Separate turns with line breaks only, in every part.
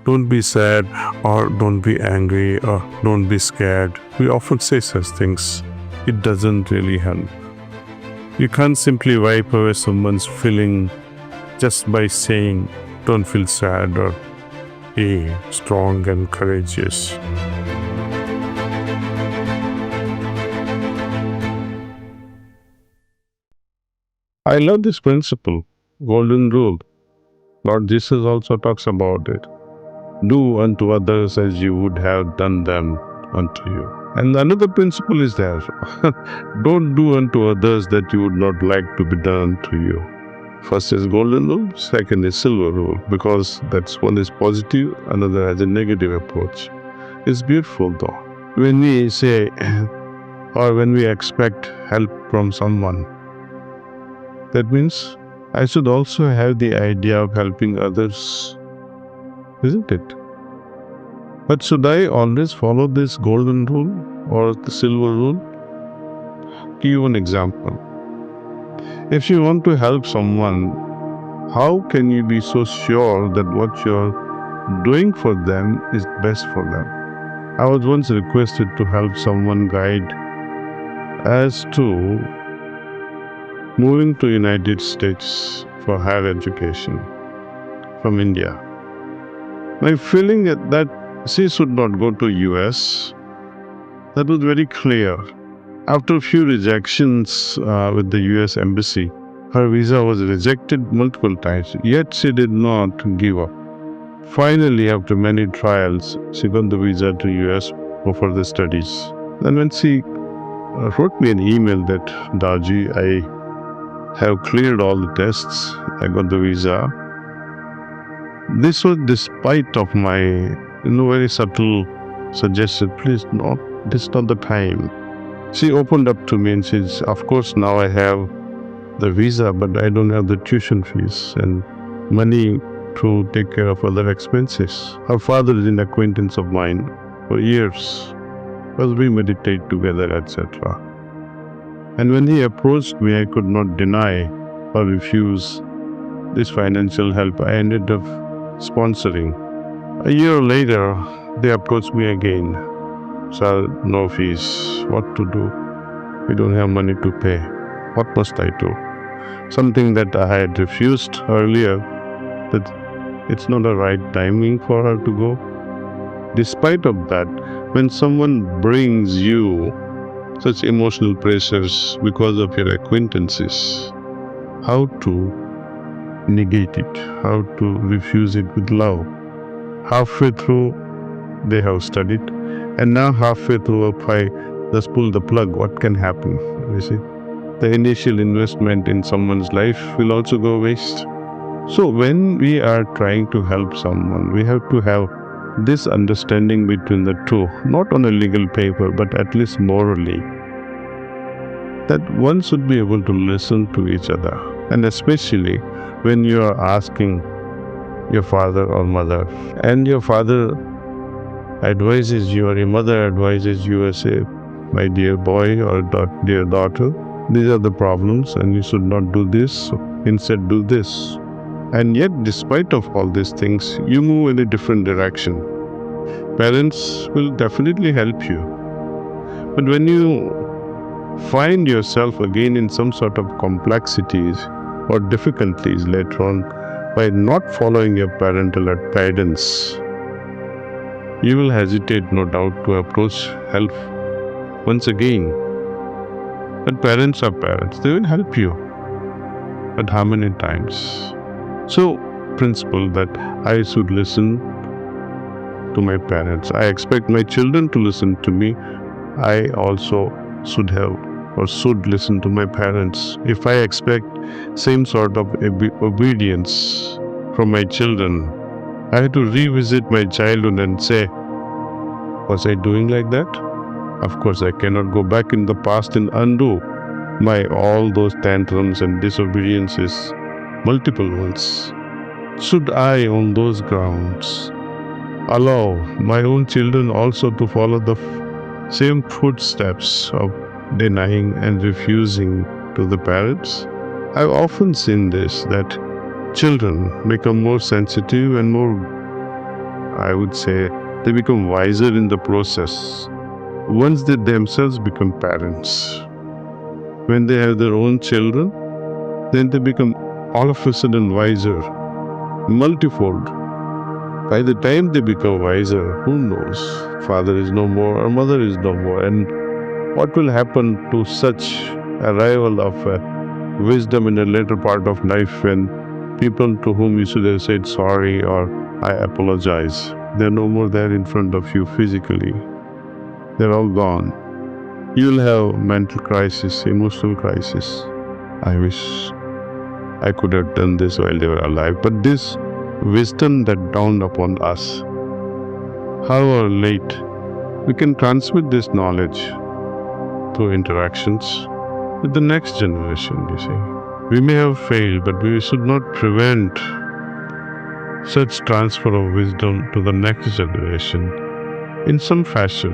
Don't be sad, or don't be angry, or don't be scared. We often say such things. It doesn't really help. You can't simply wipe away someone's feeling just by saying, don't feel sad, or be strong and courageous. I love this principle, golden rule. Lord Jesus also talks about it. Do unto others as you would have done them unto you. And another principle is there. Don't do unto others that you would not like to be done unto you. First is golden rule, second is silver rule, because that's one is positive, another has a negative approach. It's beautiful though. When we say or when we expect help from someone, that means I should also have the idea of helping others, isn't it? But should I always follow this golden rule or the silver rule? Give you an example. If you want to help someone, how can you be so sure that what you're doing for them is best for them? I was once requested to help someone guide as to moving to United States for higher education from India. My feeling that she should not go to US, that was very clear. After a few rejections with the US embassy, her visa was rejected multiple times, yet she did not give up. Finally, after many trials, she got the visa to US for further studies. Then when she wrote me an email that, Daaji, I have cleared all the tests, I got the visa. This was despite of my very subtle suggestion, please, this is not the time. She opened up to me and says, of course now I have the visa, but I don't have the tuition fees and money to take care of other expenses. Her father is an acquaintance of mine for years, because we meditate together, etc. And when he approached me, I could not deny or refuse this financial help. I ended up sponsoring. A year later, they approached me again. Sir, no fees. What to do? We don't have money to pay. What must I do? Something that I had refused earlier, that it's not the right timing for her to go. Despite of that, when someone brings you such emotional pressures because of your acquaintances, how to negate it, how to refuse it with love. Halfway through, they have studied, and now halfway through, if I just pull the plug, what can happen? You see, the initial investment in someone's life will also go waste. So when we are trying to help someone, we have to have this understanding between the two, not on a legal paper, but at least morally, that one should be able to listen to each other. And especially when you are asking your father or mother, and your father advises you or your mother advises you as a, my dear boy or dear daughter, these are the problems and you should not do this, instead do this. And yet, despite of all these things, you move in a different direction. Parents will definitely help you. But when you find yourself again in some sort of complexities or difficulties later on by not following your parental guidance, you will hesitate, no doubt, to approach help once again. But parents are parents. They will help you. But how many times? So, principle that I should listen to my parents. I expect my children to listen to me. I also should have or should listen to my parents. If I expect same sort of obedience from my children, I have to revisit my childhood and say, was I doing like that? Of course, I cannot go back in the past and undo my all those tantrums and disobediences, multiple ones. Should I, on those grounds, allow my own children also to follow the same footsteps of denying and refusing to the parents? I've often seen this, that children become more sensitive and more I would say they become wiser in the process once they themselves become parents. When they have their own children, then they become all of a sudden wiser, multifold. By the time they become wiser, who knows? Father is no more or mother is no more. And what will happen to such arrival of wisdom in a later part of life when people to whom you should have said sorry or I apologize, they're no more there in front of you physically. They're all gone. You'll have mental crisis, emotional crisis. I wish I could have done this while they were alive. But this wisdom that dawned upon us, however late, we can transmit this knowledge through interactions with the next generation, you see. We may have failed, but we should not prevent such transfer of wisdom to the next generation in some fashion,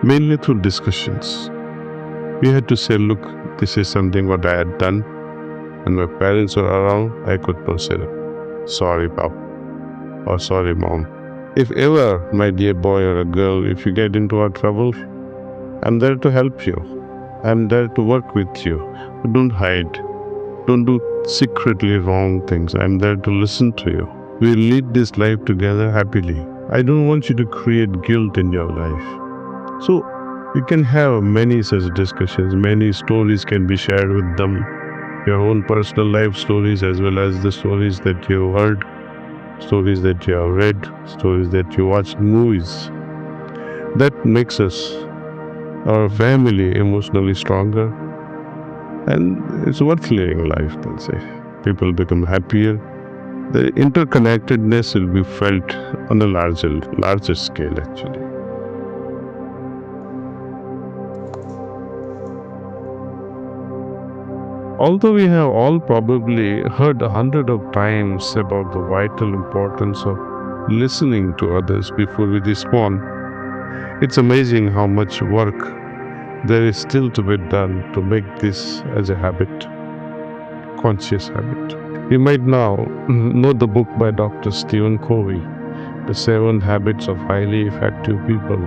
mainly through discussions. We had to say, look, this is something what I had done. When my parents were around, I could not say, sorry, Pop, or sorry, Mom. If ever, my dear boy or a girl, if you get into a trouble, I'm there to help you. I'm there to work with you. Don't hide. Don't do secretly wrong things. I'm there to listen to you. We'll lead this life together happily. I don't want you to create guilt in your life. So, you can have many such discussions. Many stories can be shared with them. Your own personal life stories as well as the stories that you heard, stories that you have read, stories that you watched movies. That makes us, our family, emotionally stronger, and it's worth living life, they'll say. People become happier. The interconnectedness will be felt on a larger scale actually. Although we have all probably heard 100 of times about the vital importance of listening to others before we respond, it's amazing how much work there is still to be done to make this as a habit, conscious habit. You might now know the book by Dr. Stephen Covey, The 7 Habits of Highly Effective People.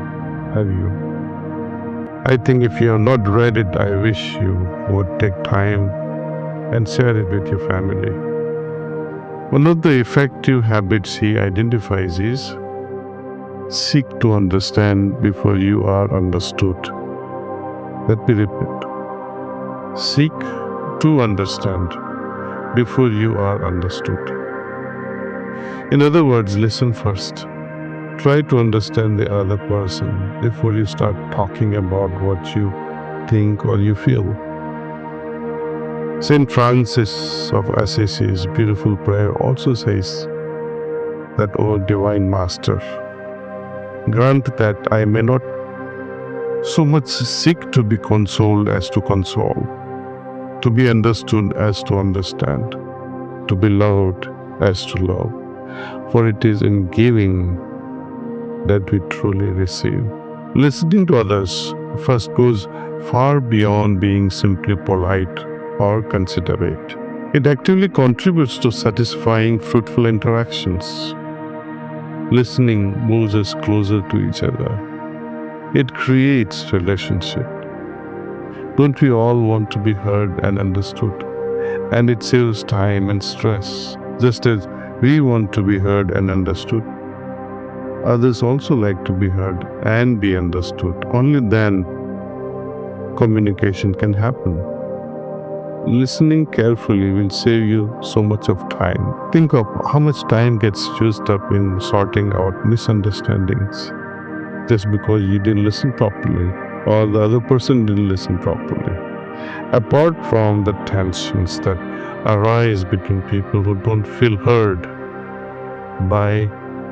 Have you? I think if you have not read it, I wish you would take time and share it with your family. One of the effective habits he identifies is seek to understand before you are understood. Let me repeat. Seek to understand before you are understood. In other words, listen first. Try to understand the other person before you start talking about what you think or you feel. Saint Francis of Assisi's beautiful prayer also says that, O Divine Master, grant that I may not so much seek to be consoled as to console, to be understood as to understand, to be loved as to love. For it is in giving that we truly receive. Listening to others first goes far beyond being simply polite or considerate. It actively contributes to satisfying, fruitful interactions. Listening moves us closer to each other. It creates relationship. Don't we all want to be heard and understood? And it saves time and stress. Just as we want to be heard and understood, others also like to be heard and be understood. Only then communication can happen. Listening carefully will save you so much of time. Think of how much time gets used up in sorting out misunderstandings just because you didn't listen properly or the other person didn't listen properly. Apart from the tensions that arise between people who don't feel heard by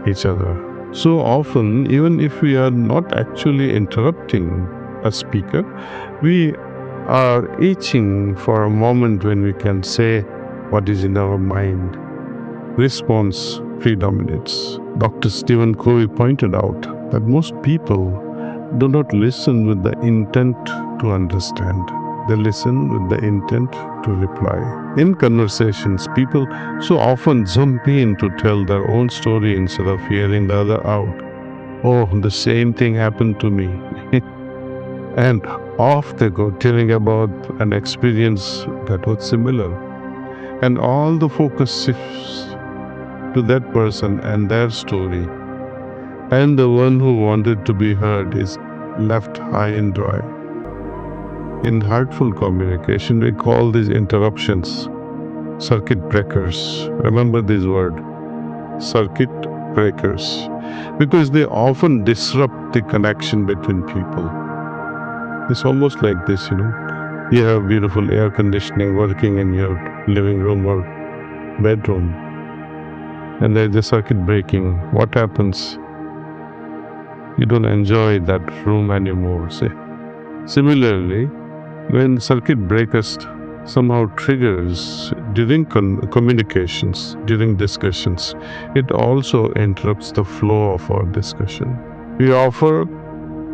each other. So often, even if we are not actually interrupting a speaker, we are itching for a moment when we can say what is in our mind. Response predominates. Dr. Stephen Covey pointed out that most people do not listen with the intent to understand. They listen with the intent to reply. In conversations, people so often jump in to tell their own story instead of hearing the other out. Oh, the same thing happened to me. And off they go, telling about an experience that was similar. And all the focus shifts to that person and their story. And the one who wanted to be heard is left high and dry. In heartful communication, we call these interruptions circuit breakers. Remember this word, circuit breakers, because they often disrupt the connection between people. It's almost like this, you have beautiful air conditioning working in your living room or bedroom, and there's a circuit breaking. What happens? You don't enjoy that room anymore, say. Similarly, when circuit breakers somehow triggers during communications, during discussions, it also interrupts the flow of our discussion. We offer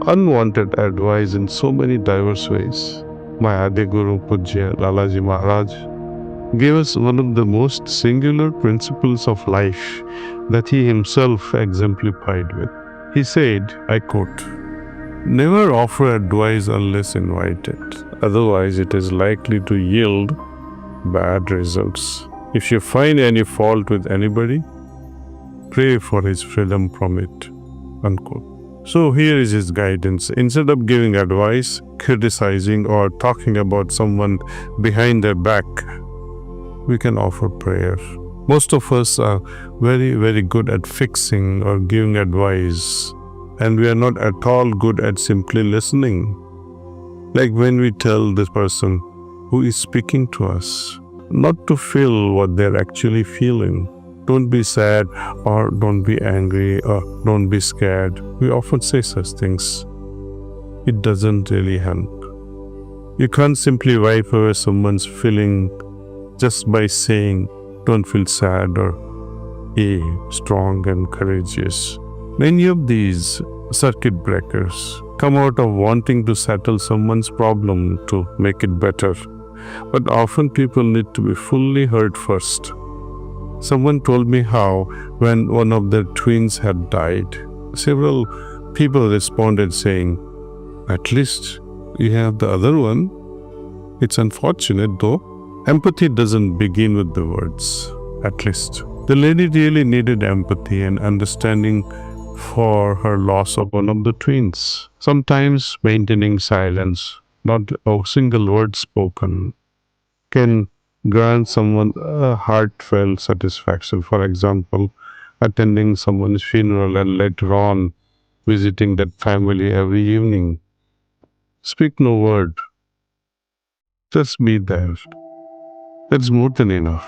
unwanted advice in so many diverse ways. My Adi Guru Pujya Lalaji Maharaj gave us one of the most singular principles of life that he himself exemplified with. He said, I quote, "Never offer advice unless invited, otherwise it is likely to yield bad results. If you find any fault with anybody, pray for his freedom from it." Unquote. So here is his guidance. Instead of giving advice, criticizing, or talking about someone behind their back, we can offer prayer. Most of us are very, very good at fixing or giving advice, and we are not at all good at simply listening. Like when we tell this person who is speaking to us not to feel what they're actually feeling. Don't be sad, or don't be angry, or don't be scared. We often say such things. It doesn't really help. You can't simply wipe away someone's feeling just by saying, don't feel sad, or be strong and courageous. Many of these circuit breakers come out of wanting to settle someone's problem to make it better. But often people need to be fully heard first. Someone told me how, when one of their twins had died, several people responded saying, "At least you have the other one. It's unfortunate though." Empathy doesn't begin with the words, at least. The lady really needed empathy and understanding for her loss of one of the twins. Sometimes maintaining silence, not a single word spoken, can grant someone a heartfelt satisfaction. For example, attending someone's funeral and later on visiting that family every evening. Speak no word. Just be there. That's more than enough.